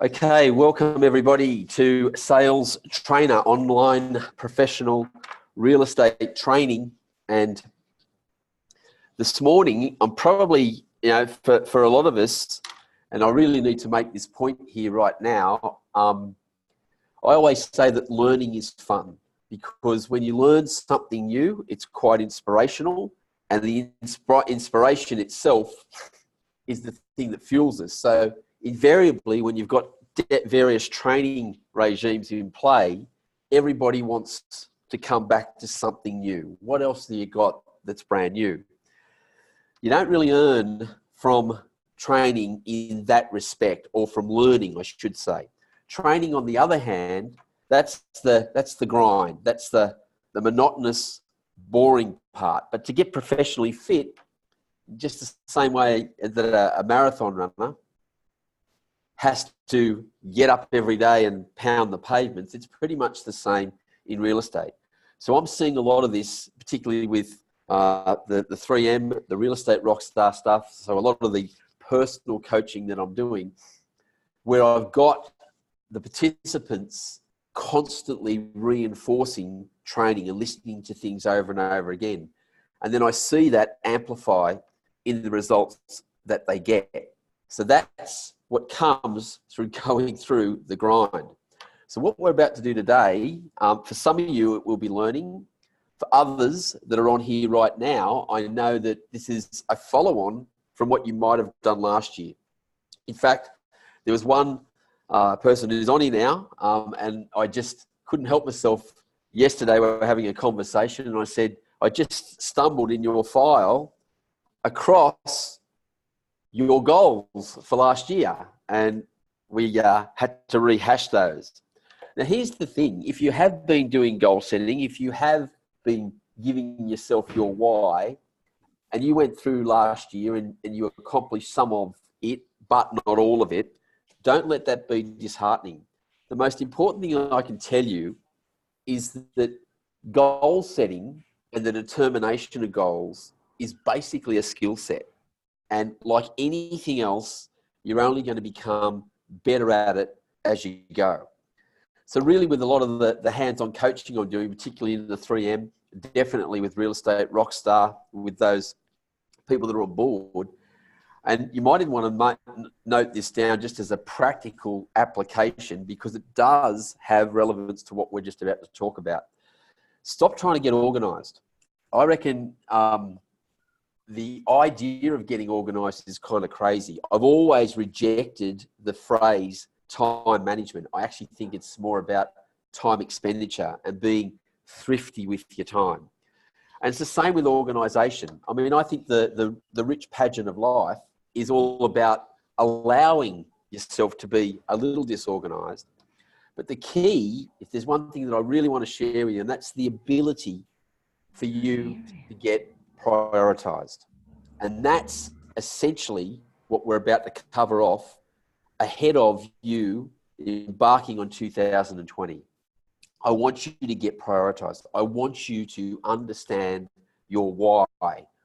Okay, welcome everybody to Sales Trainer, online professional real estate training. And this morning, I'm probably, for a lot of us, and I really need to make this point here right now, I always say that learning is fun, because when you learn something new, it's quite inspirational, and the inspiration itself is the thing that fuels us. So invariably, when you've got various training regimes in play, everybody wants to come back to something new. What else have you got that's brand new? You don't really earn from training in that respect, or from learning, I should say. Training, on the other hand, that's the grind. That's the monotonous, boring part. But to get professionally fit, just the same way that a marathon runner has to get up every day and pound the pavements, it's pretty much the same in real estate. So I'm seeing a lot of this, particularly with the 3M, the real estate rockstar stuff. So a lot of the personal coaching that I'm doing, where I've got the participants constantly reinforcing training and listening to things over and over again. And then I see that amplify in the results that they get. So that's what comes through going through the grind. So what we're about to do today, for some of you, it will be learning. For others that are on here right now, I know that this is a follow-on from what you might have done last year. In fact, there was one person who's on here now, and I just couldn't help myself. Yesterday we were having a conversation, and I said, I just stumbled in your file across your goals for last year, and we had to rehash those. Now, here's the thing. If you have been doing goal setting, if you have been giving yourself your why, and you went through last year and you accomplished some of it, but not all of it, don't let that be disheartening. The most important thing I can tell you is that goal setting and the determination of goals is basically a skill set. And like anything else, you're only going to become better at it as you go. So really, with a lot of the hands-on coaching I'm doing, particularly in the 3M, definitely with Real Estate Rockstar, with those people that are on board, and you might even want to note this down just as a practical application, because it does have relevance to what we're just about to talk about. Stop trying to get organized. I reckon the idea of getting organized is kind of crazy. I've always rejected the phrase time management. I actually think it's more about time expenditure and being thrifty with your time. And it's the same with organization. I mean, I think the rich pageant of life is all about allowing yourself to be a little disorganized. But the key, if there's one thing that I really want to share with you, and that's the ability for you to get prioritized. And that's essentially what we're about to cover off ahead of you embarking on 2020. I want you to get prioritized. I want you to understand your why,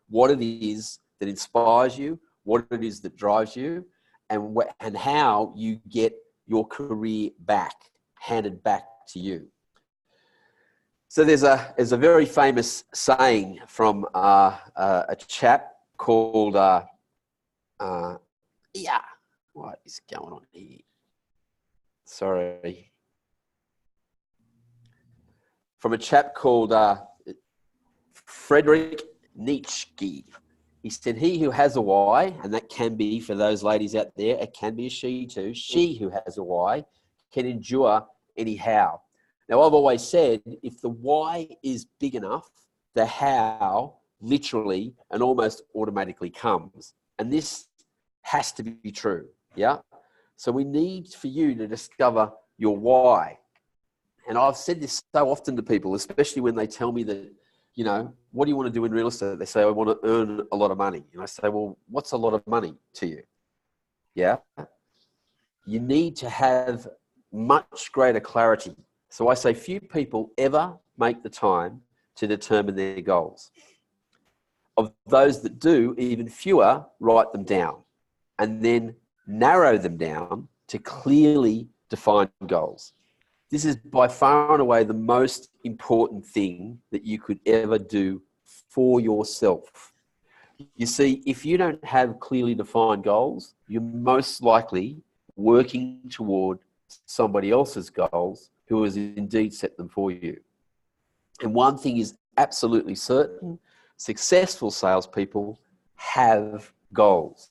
what it is that inspires you, what it is that drives you, and how you get your career handed back to you. So there's a very famous saying from a chap called what is going on here? Sorry. From a chap called Friedrich Nietzsche. He said, he who has a why, and that can be, for those ladies out there, it can be a she too. She who has a why can endure any how. Now, I've always said, if the why is big enough, the how literally and almost automatically comes. And this has to be true, yeah? So we need for you to discover your why. And I've said this so often to people, especially when they tell me that, you know, what do you want to do in real estate? They say, I want to earn a lot of money. And I say, well, what's a lot of money to you? Yeah. You need to have much greater clarity. So I say few people ever make the time to determine their goals. Of those that do, even fewer write them down and then narrow them down to clearly define goals. This is by far and away the most important thing that you could ever do for yourself. You see, if you don't have clearly defined goals, you're most likely working toward somebody else's goals who has indeed set them for you. And one thing is absolutely certain: successful salespeople have goals.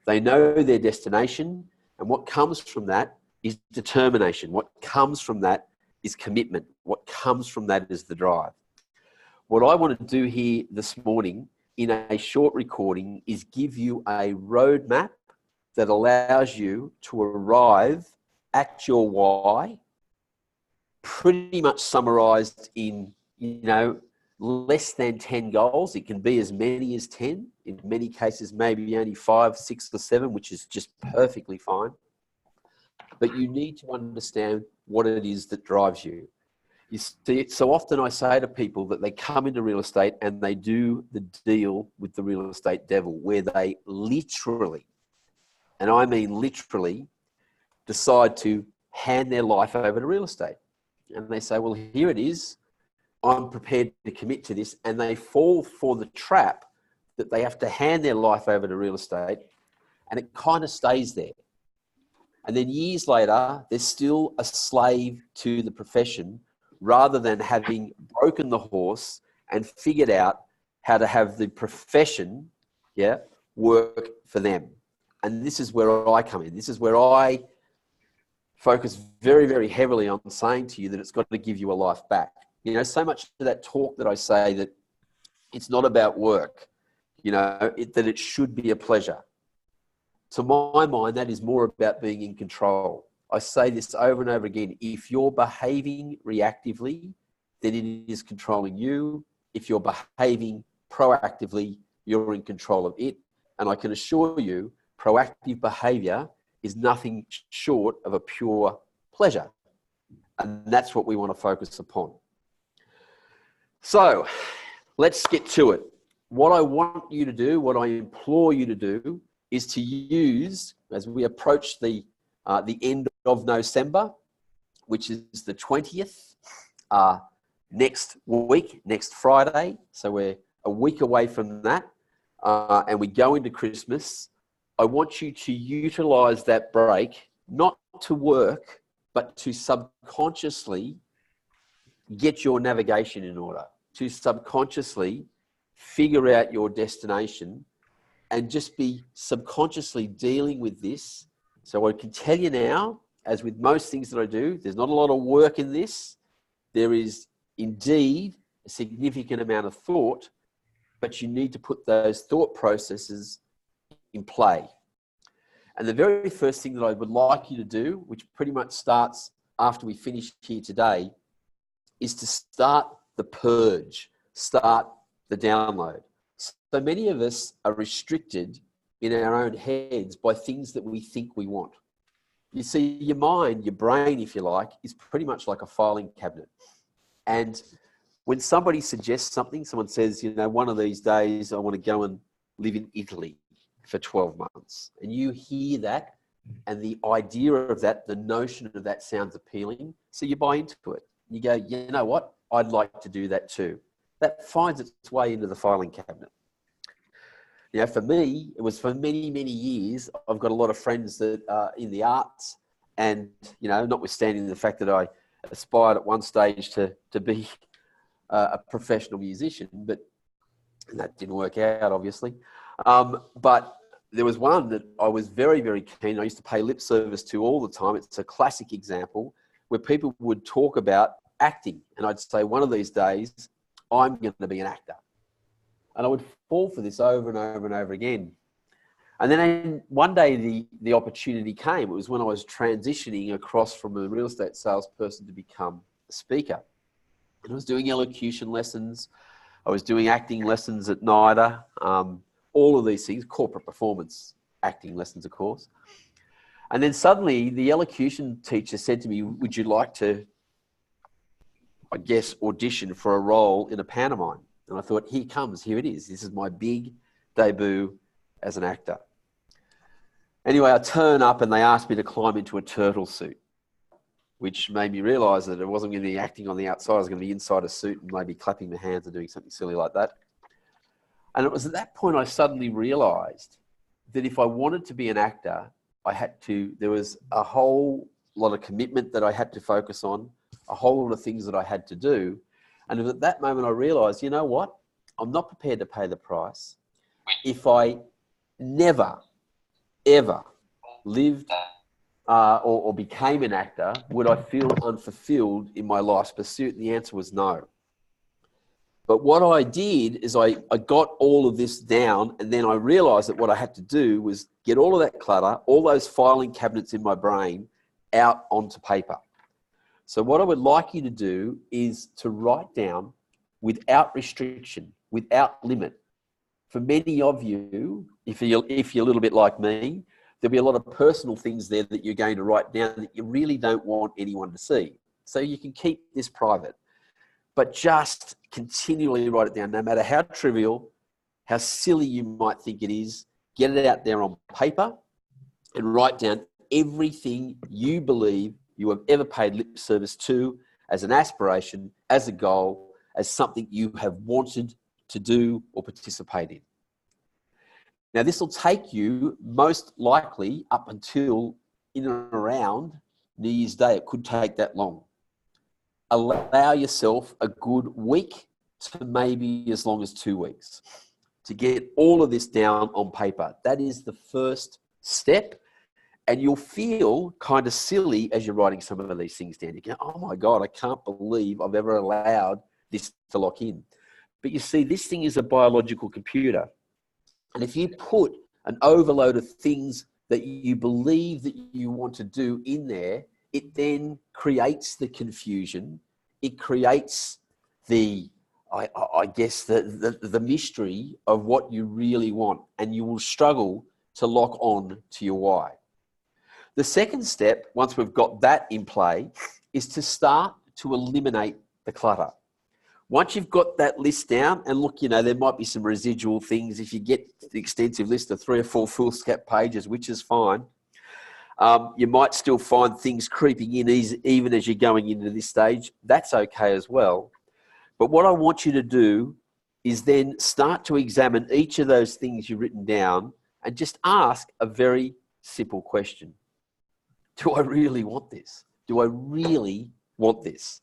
They know their destination, and what comes from that is determination. What comes from that is commitment. What comes from that is the drive. What I want to do here this morning in a short recording is give you a roadmap that allows you to arrive at your why, pretty much summarized in, less than 10 goals. It can be as many as 10. In many cases, maybe only 5, 6, or 7, which is just perfectly fine. But you need to understand what it is that drives you. You see, so often I say to people that they come into real estate and they do the deal with the real estate devil, where they literally, and I mean literally, decide to hand their life over to real estate. And they say, well, here it is. I'm prepared to commit to this. And they fall for the trap that they have to hand their life over to real estate, and it kind of stays there. And then years later, they're still a slave to the profession, rather than having broken the horse and figured out how to have the profession, work for them. And this is where I come in. This is where I focus very, very heavily on saying to you that it's got to give you a life back. So much of that talk that I say that it's not about work, that it should be a pleasure. To my mind, that is more about being in control. I say this over and over again. If you're behaving reactively, then it is controlling you. If you're behaving proactively, you're in control of it. And I can assure you, proactive behavior is nothing short of a pure pleasure. And that's what we want to focus upon. So let's get to it. What I want you to do, what I implore you to do, is to use, as we approach the end of November, which is the 20th, next week, next Friday. So we're a week away from that, and we go into Christmas. I want you to utilize that break, not to work, but to subconsciously get your navigation in order, to subconsciously figure out your destination, and just be subconsciously dealing with this. So I can tell you now, as with most things that I do, there's not a lot of work in this. There is indeed a significant amount of thought, but you need to put those thought processes in play. And the very first thing that I would like you to do, which pretty much starts after we finish here today, is to start the purge, start the download. So many of us are restricted in our own heads by things that we think we want. You see, your mind, your brain, if you like, is pretty much like a filing cabinet. And when somebody suggests something, someone says, one of these days I want to go and live in Italy for 12 months. And you hear that, and the idea of that, the notion of that sounds appealing. So you buy into it. You go, you know what? I'd like to do that too. That finds its way into the filing cabinet. For me, it was for many, many years. I've got a lot of friends that are in the arts, and, notwithstanding the fact that I aspired at one stage to be a professional musician, but that didn't work out, obviously. But there was one that I was very, very keen. I used to pay lip service to all the time. It's a classic example where people would talk about acting, and I'd say, one of these days, I'm going to be an actor. And I would fall for this over and over and over again. And then one day the opportunity came. It was when I was transitioning across from a real estate salesperson to become a speaker. And I was doing elocution lessons. I was doing acting lessons at NIDA. All of these things, corporate performance acting lessons, of course. And then suddenly the elocution teacher said to me, would you like to, I guess, audition for a role in a pantomime? And I thought, here it is. This is my big debut as an actor. Anyway, I turn up and they asked me to climb into a turtle suit, which made me realise that it wasn't going to be acting on the outside. I was going to be inside a suit and maybe clapping my hands and doing something silly like that. And it was at that point I suddenly realised that if I wanted to be an actor, there was a whole lot of commitment that I had to focus on, a whole lot of things that I had to do. And at that moment I realised, you know what? I'm not prepared to pay the price. If I never, ever lived or became an actor, would I feel unfulfilled in my life's pursuit? And the answer was no. But what I did is I got all of this down, and then I realized that what I had to do was get all of that clutter, all those filing cabinets in my brain out onto paper. So what I would like you to do is to write down without restriction, without limit. For many of you, if you're a little bit like me, there'll be a lot of personal things there that you're going to write down that you really don't want anyone to see. So you can keep this private, but just continually write it down, no matter how trivial, how silly you might think it is. Get it out there on paper and write down everything you believe you have ever paid lip service to as an aspiration, as a goal, as something you have wanted to do or participate in. Now, this will take you most likely up until in and around New Year's Day. It could take that long. Allow yourself a good week to maybe as long as 2 weeks to get all of this down on paper. That is the first step. And you'll feel kind of silly as you're writing some of these things down. You go, oh my God, I can't believe I've ever allowed this to lock in. But you see, this thing is a biological computer. And if you put an overload of things that you believe that you want to do in there, it then creates the confusion. It creates the mystery of what you really want, and you will struggle to lock on to your why. The second step, once we've got that in play, is to start to eliminate the clutter. Once you've got that list down, and look, there might be some residual things. If you get the extensive list of 3 or 4 foolscap pages, which is fine, you might still find things creeping in even as you're going into this stage. That's okay as well. But what I want you to do is then start to examine each of those things you've written down and just ask a very simple question. Do I really want this? Do I really want this?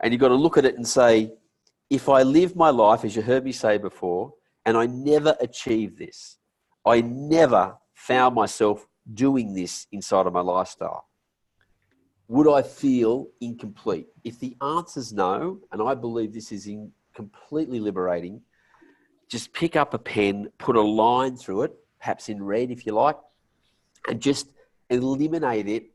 And you've got to look at it and say, if I live my life, as you heard me say before, and I never achieved this, I never found myself doing this inside of my lifestyle, would I feel incomplete? If the answer's no, and I believe this is completely liberating, just pick up a pen, put a line through it, perhaps in red if you like, and just eliminate it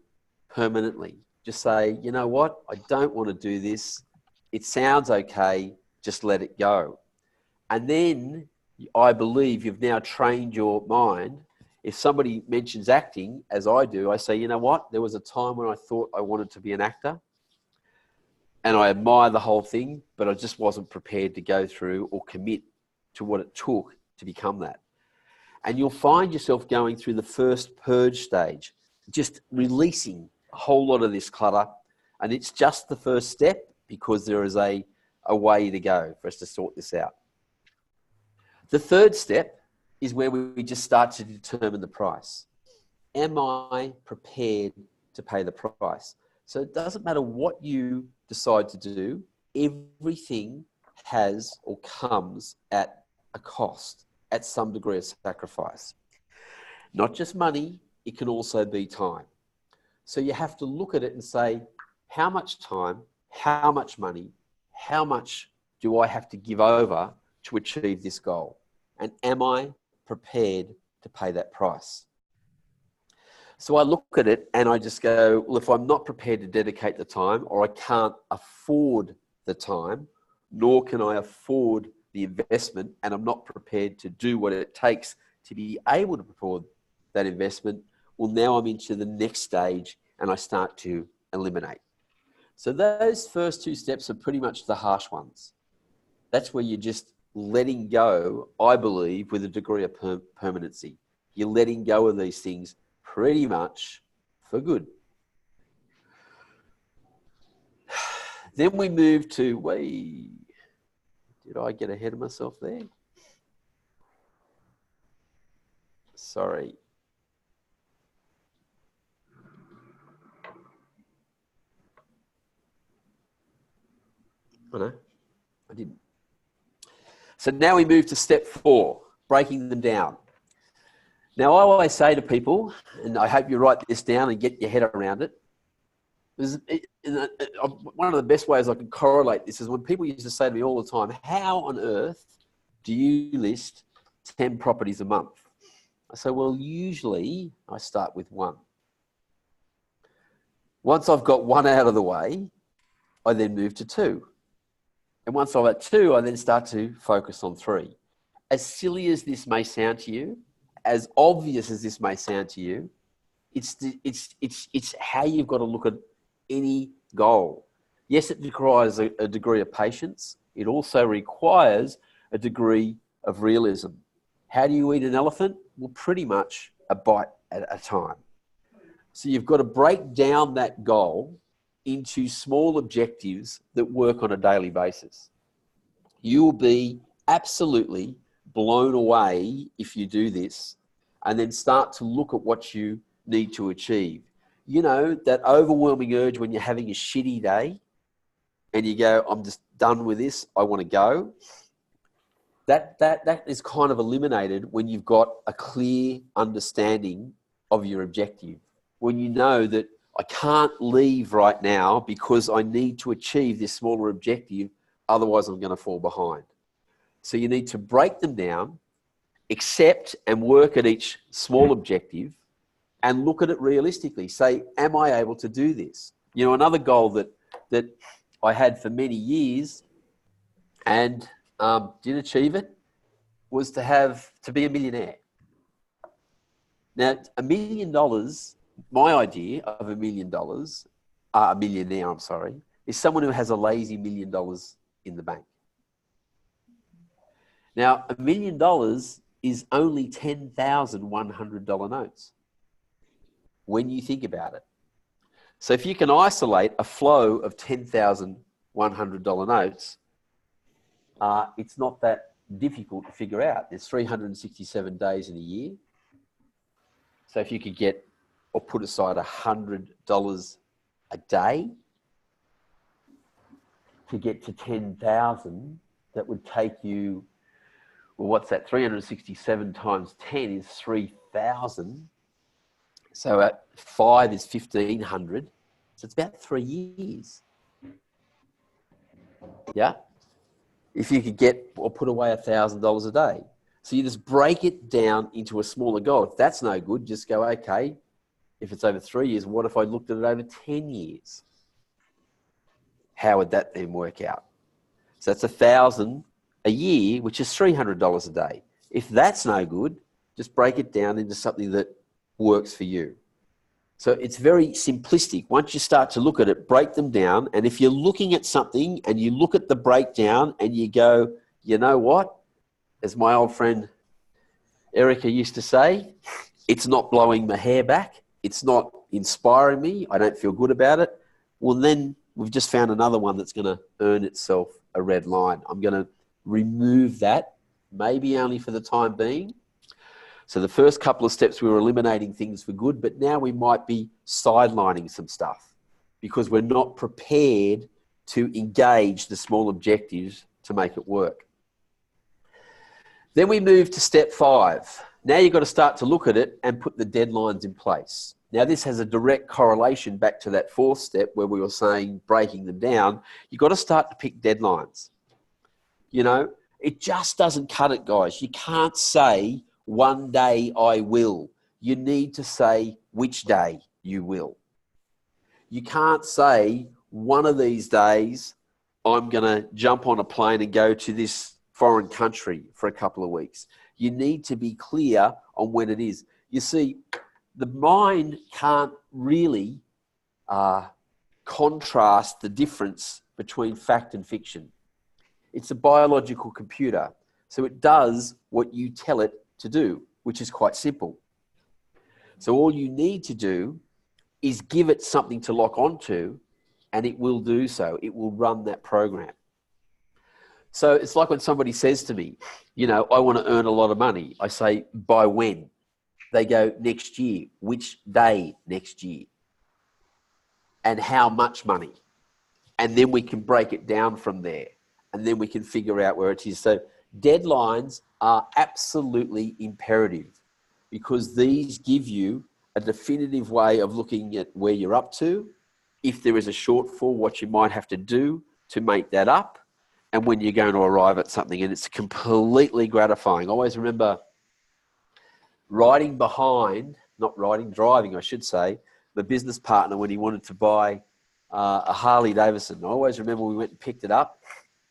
permanently. Just say, you know what? I don't want to do this. It sounds okay. Just let it go. And then I believe you've now trained your mind. If somebody mentions acting, as I do, I say, you know what? There was a time when I thought I wanted to be an actor and I admire the whole thing, but I just wasn't prepared to go through or commit to what it took to become that. And you'll find yourself going through the first purge stage, just releasing a whole lot of this clutter. And it's just the first step, because there is a way to go for us to sort this out. The third step is where we just start to determine the price. Am I prepared to pay the price? So it doesn't matter what you decide to do, everything has or comes at a cost, at some degree of sacrifice. Not just money, it can also be time. So you have to look at it and say, how much time, how much money, how much do I have to give over to achieve this goal? And am I prepared to pay that price? So I look at it and I just go, well, if I'm not prepared to dedicate the time, or I can't afford the time, nor can I afford the investment, and I'm not prepared to do what it takes to be able to afford that investment, well, now I'm into the next stage and I start to eliminate. So those first 2 steps are pretty much the harsh ones. That's where you're just letting go, I believe, with a degree of permanency. You're letting go of these things pretty much for good. Then we move to, did I get ahead of myself there? Sorry. Oh no, I didn't. So now we move to step 4, breaking them down. Now I always say to people, and I hope you write this down and get your head around it, one of the best ways I can correlate this is when people used to say to me all the time, how on earth do you list 10 properties a month? I say, well, usually I start with 1. Once I've got 1 out of the way, I then move to 2. And once I'm at 2, I then start to focus on 3. As silly as this may sound to you, as obvious as this may sound to you, it's how you've got to look at any goal. Yes, it requires a degree of patience. It also requires a degree of realism. How do you eat an elephant? Well, pretty much a bite at a time. So you've got to break down that goal into small objectives that work on a daily basis. You will be absolutely blown away if you do this and then start to look at what you need to achieve. You know, that overwhelming urge when you're having a shitty day and you go, I'm just done with this, I want to go. That is kind of eliminated when you've got a clear understanding of your objective. When you know that I can't leave right now because I need to achieve this smaller objective, otherwise I'm going to fall behind. So you need to break them down, accept and work at each small objective, and look at it realistically. Say, am I able to do this? You know, another goal that I had for many years and did achieve it was to be a millionaire. Now, $1 million, my idea of $1 million, a millionaire, I'm sorry, is someone who has a lazy $1 million in the bank. Now, $1 million is only $10,100 notes when you think about it. So if you can isolate a flow of $10,100 notes, it's not that difficult to figure out. There's 367 days in a year. So if you could get or put aside $100 a day to get to 10,000, that would take you, well, what's that? 367 times 10 is 3,000. So at 5 is 1,500. So it's about 3 years. Yeah. If you could get or put away $1,000 a day. So you just break it down into a smaller goal. If that's no good, just go, okay, if it's over 3 years, what if I looked at it over 10 years? How would that then work out? So that's $1,000 a year, which is $300 a day. If that's no good, just break it down into something that works for you. So it's very simplistic. Once you start to look at it, break them down. And if you're looking at something and you look at the breakdown and you go, you know what? As my old friend Erica used to say, it's not blowing my hair back. It's not inspiring me. I don't feel good about it. Well, then we've just found another one that's going to earn itself a red line. I'm going to remove that, maybe only for the time being. So the first couple of steps, we were eliminating things for good, but now we might be sidelining some stuff because we're not prepared to engage the small objectives to make it work. Then we move to step 5. Now you've got to start to look at it and put the deadlines in place. Now this has a direct correlation back to that 4th step where we were saying breaking them down. You've got to start to pick deadlines. You know, it just doesn't cut it, guys. You can't say, one day I will. You need to say which day you will. You can't say one of these days I'm going to jump on a plane and go to this foreign country for a couple of weeks. You need to be clear on when it is. You see, the mind can't really contrast the difference between fact and fiction. It's a biological computer. So it does what you tell it to do, which is quite simple. So all you need to do is give it something to lock onto, and it will do so. It will run that program. So it's like when somebody says to me, you know, I want to earn a lot of money. I say, by when? They go, next year. Which day next year? And how much money? And then we can break it down from there. And then we can figure out where it is. So deadlines are absolutely imperative, because these give you a definitive way of looking at where you're up to, if there is a shortfall, what you might have to do to make that up, and when you're going to arrive at something. And it's completely gratifying. Always remember driving, I should say, the business partner when he wanted to buy a Harley Davidson. I always remember we went and picked it up,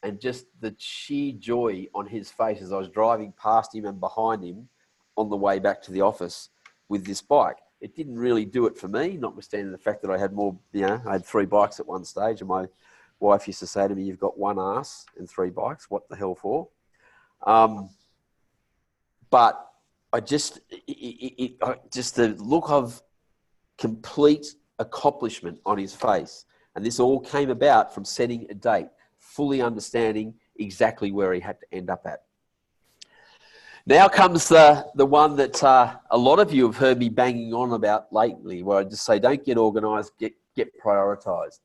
and just the sheer joy on his face as I was driving past him and behind him on the way back to the office with this bike. It didn't really do it for me, notwithstanding the fact that I had more, you know, I had 3 bikes at one stage, and my wife used to say to me, you've got 1 ass and 3 bikes, what the hell for? But I just the look of complete accomplishment on his face. And this all came about from setting a date, fully understanding exactly where he had to end up at. Now comes the one that a lot of you have heard me banging on about lately, where I just say, don't get organised, get prioritised.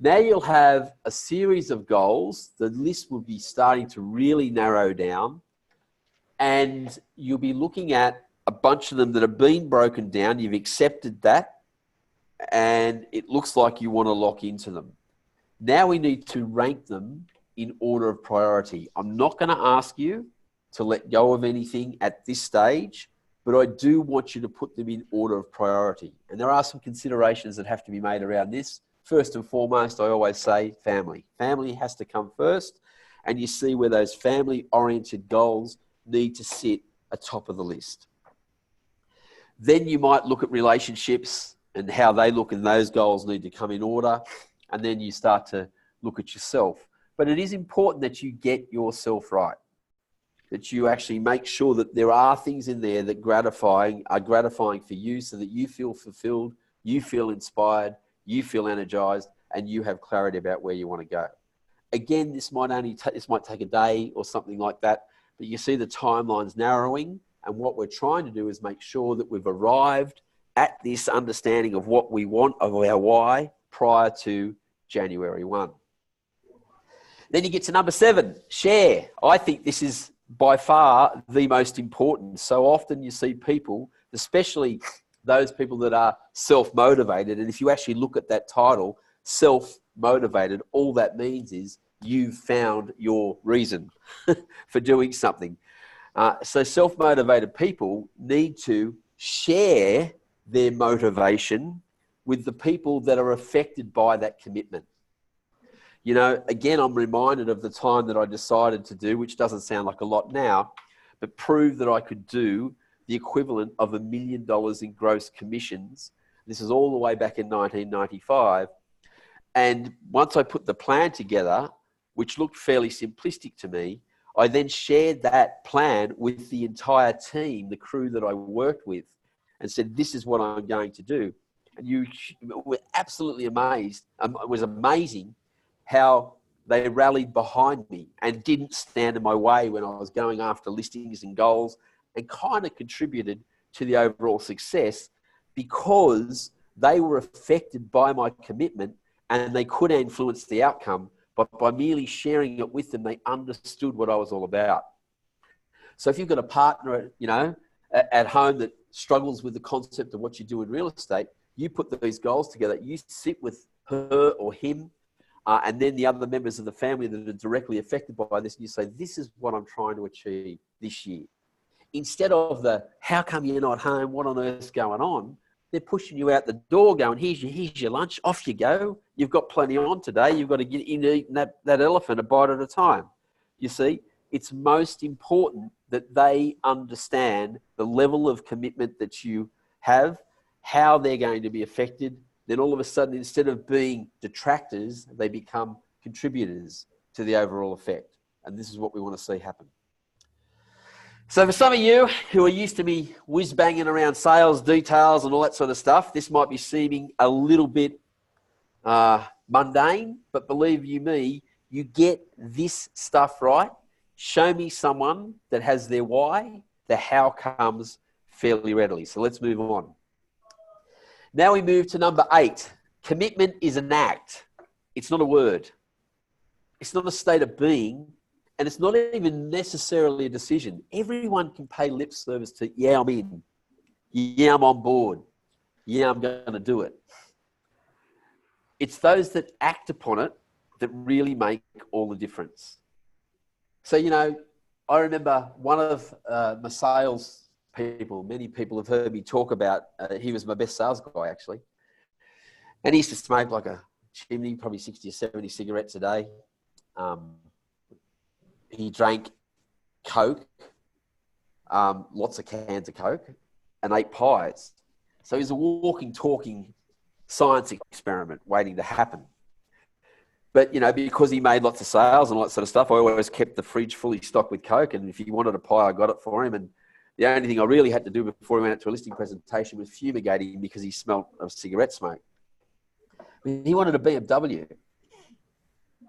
Now you'll have a series of goals. The list will be starting to really narrow down, and you'll be looking at a bunch of them that have been broken down. You've accepted that, and it looks like you want to lock into them. Now we need to rank them in order of priority. I'm not going to ask you to let go of anything at this stage, but I do want you to put them in order of priority. And there are some considerations that have to be made around this. First and foremost, I always say family. Family has to come first, and you see where those family-oriented goals need to sit atop of the list. Then you might look at relationships and how they look, and those goals need to come in order. And then you start to look at yourself. But it is important that you get yourself right, that you actually make sure that there are things in there that are gratifying for you, so that you feel fulfilled, you feel inspired, you feel energized, and you have clarity about where you want to go. Again, this might take a day or something like that, but you see the timelines narrowing, and what we're trying to do is make sure that we've arrived at this understanding of what we want, of our why, prior to January 1. Then you get to number 7, share. I think this is by far the most important. So often you see people, especially those people that are self-motivated, and if you actually look at that title, self-motivated, all that means is you've found your reason for doing something. So self-motivated people need to share their motivation with the people that are affected by that commitment. You know, again, I'm reminded of the time that I decided to do, which doesn't sound like a lot now, but prove that I could do the equivalent of $1 million in gross commissions. This is all the way back in 1995. And once I put the plan together, which looked fairly simplistic to me, I then shared that plan with the entire team, the crew that I worked with, and said, this is what I'm going to do. And you were absolutely amazed. It was amazing how they rallied behind me and didn't stand in my way when I was going after listings and goals, and kind of contributed to the overall success because they were affected by my commitment and they could influence the outcome, but by merely sharing it with them, they understood what I was all about. So if you've got a partner, you know, at home that struggles with the concept of what you do in real estate, you put these goals together, you sit with her or him, and then the other members of the family that are directly affected by this, and you say, this is what I'm trying to achieve this year. Instead of the, how come you're not home? What on earth's going on? They're pushing you out the door going, here's your lunch, off you go. You've got plenty on today. You've got to get in eating that elephant a bite at a time. You see, it's most important that they understand the level of commitment that you have, how they're going to be affected. Then all of a sudden, instead of being detractors, they become contributors to the overall effect. And this is what we want to see happen. So for some of you who are used to me whiz-banging around sales details and all that sort of stuff, this might be seeming a little bit mundane, but believe you me, you get this stuff right. Show me someone that has their why, the how comes fairly readily. So let's move on. Now we move to number 8. Commitment is an act. It's not a word. It's not a state of being. And it's not even necessarily a decision. Everyone can pay lip service to, yeah, I'm in. Yeah, I'm on board. Yeah, I'm going to do it. It's those that act upon it that really make all the difference. So, you know, I remember one of my sales people, many people have heard me talk about, he was my best sales guy, actually. And he used to smoke like a chimney, probably 60 or 70 cigarettes a day. He drank Coke, lots of cans of Coke, and ate pies. So he's a walking, talking science experiment waiting to happen. But, you know, because he made lots of sales and all that sort of stuff, I always kept the fridge fully stocked with Coke. And if he wanted a pie, I got it for him. And the only thing I really had to do before he went out to a listing presentation was fumigate him because he smelled of cigarette smoke. He wanted a BMW.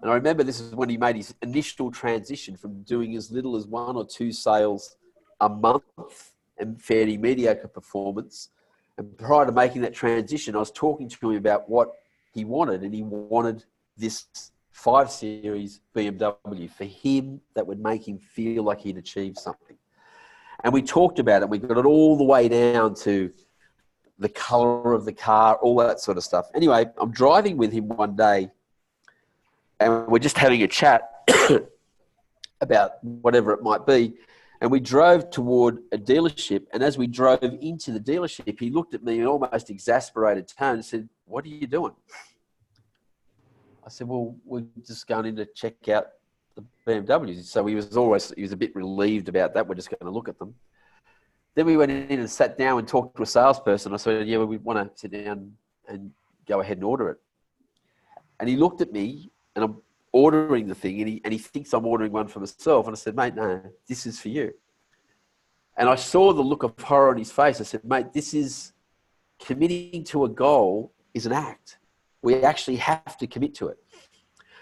And I remember this is when he made his initial transition from doing as little as 1 or 2 sales a month and fairly mediocre performance. And prior to making that transition, I was talking to him about what he wanted, and he wanted this 5 Series BMW for him that would make him feel like he'd achieved something. And we talked about it. We got it all the way down to the color of the car, all that sort of stuff. Anyway, I'm driving with him one day, and we're just having a chat about whatever it might be. And we drove toward a dealership. And as we drove into the dealership, he looked at me in almost exasperated tone and said, "What are you doing?" I said, "Well, we're just going in to check out the BMWs." So he was a bit relieved about that. We're just going to look at them. Then we went in and sat down and talked to a salesperson. I said, "Yeah, well, we want to sit down and go ahead and order it." And he looked at me, and I'm ordering the thing, and he thinks I'm ordering one for myself. And I said, "Mate, no, this is for you." And I saw the look of horror on his face. I said, "Mate, this is committing to a goal is an act. We actually have to commit to it."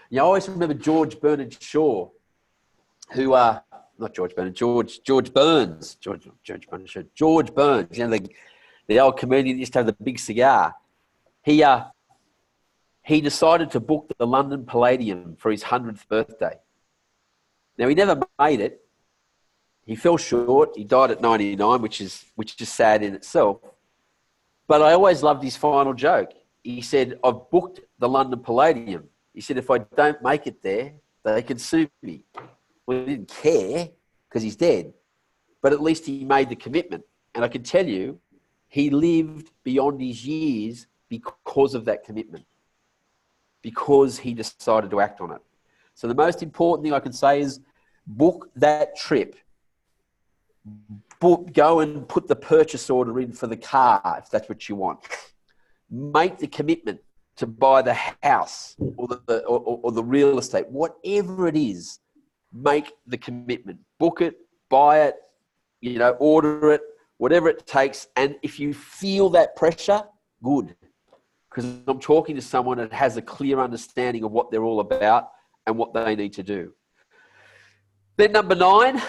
You know, I always remember George Bernard Shaw, who, not George Bernard, George Burns, George Bernard Shaw, George Burns, you know, the old comedian that used to have the big cigar. He decided to book the London Palladium for his 100th birthday. Now, he never made it. He fell short. He died at 99, which is sad in itself. But I always loved his final joke. He said, "I've booked the London Palladium." He said, "If I don't make it there, they can sue me." Well, he didn't care because he's dead. But at least he made the commitment. And I can tell you, he lived beyond his years because of that commitment, because he decided to act on it. So the most important thing I can say is book that trip. Go and put the purchase order in for the car if that's what you want. Make the commitment to buy the house or the real estate, whatever it is. Make the commitment. Book it, buy it, you know, order it, whatever it takes. And if you feel that pressure, good. Because I'm talking to someone that has a clear understanding of what they're all about and what they need to do. Then number 9,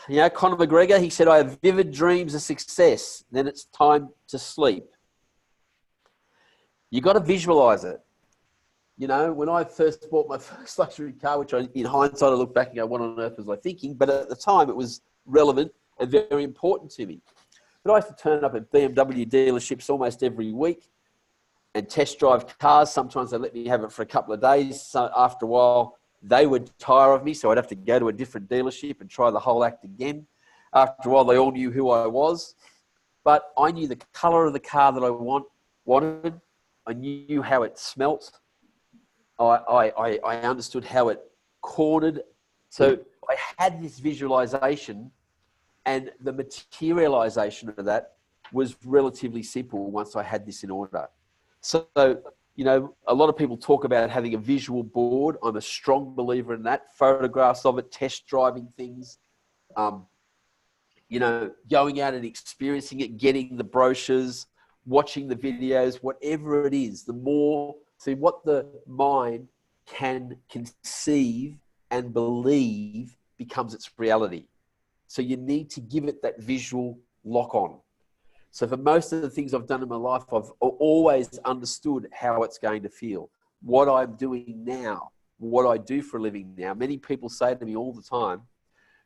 you know, Conor McGregor, he said, "I have vivid dreams of success. Then it's time to sleep." You got to visualize it. You know, when I first bought my first luxury car, which in hindsight I look back and go, what on earth was I thinking? But at the time it was relevant and very important to me. But I used to turn up at BMW dealerships almost every week and test drive cars. Sometimes they let me have it for a couple of days. So after a while, they would tire of me, so I'd have to go to a different dealership and try the whole act again. After a while, they all knew who I was. But I knew the colour of the car that I wanted. I knew how it smelt. I understood how it cornered. So I had this visualization, and the materialization of that was relatively simple once I had this in order. So, you know, a lot of people talk about having a visual board. I'm a strong believer in that. Photographs of it, test driving things. you know, going out and experiencing it, getting the brochures, watching the videos, whatever it is, the more, see what the mind can conceive and believe becomes its reality. So you need to give it that visual lock on. So for most of the things I've done in my life, I've always understood how it's going to feel. What I'm doing now, what I do for a living now. Many people say to me all the time,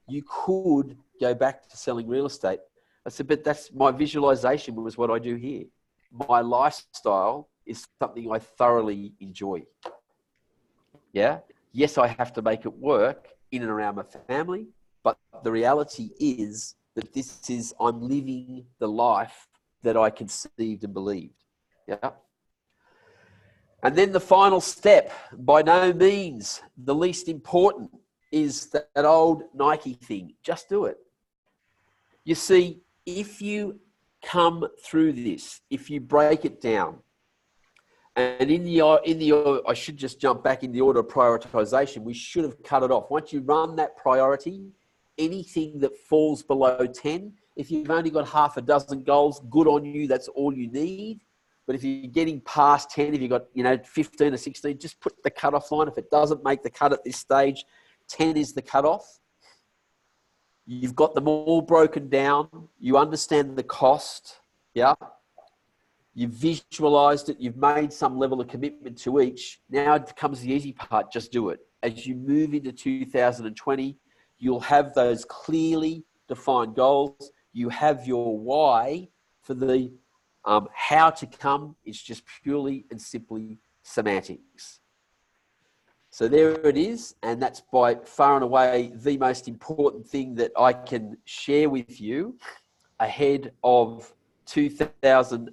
you could go back to selling real estate. I said, but that's my visualization was what I do here. My lifestyle is something I thoroughly enjoy. Yeah. Yes, I have to make it work in and around my family, but the reality is that this is, I'm living the life that I conceived and believed. Yeah. And then the final step, by no means the least important, is that old Nike thing. Just do it. You see, if you come through this, if you break it down, and I should just jump back in the order of prioritization. We should have cut it off. Once you run that priority, anything that falls below 10, if you've only got half a dozen goals, good on you. That's all you need. But if you're getting past 10, if you've got, 15 or 16, just put the cutoff line. If it doesn't make the cut at this stage, 10 is the cutoff. You've got them all broken down. You understand the cost. Yeah. You've visualized it. You've made some level of commitment to each. Now it comes the easy part. Just do it. As you move into 2020, you'll have those clearly defined goals. You have your why for the how to come. It's just purely and simply semantics. So there it is. And that's by far and away the most important thing that I can share with you ahead of 2020.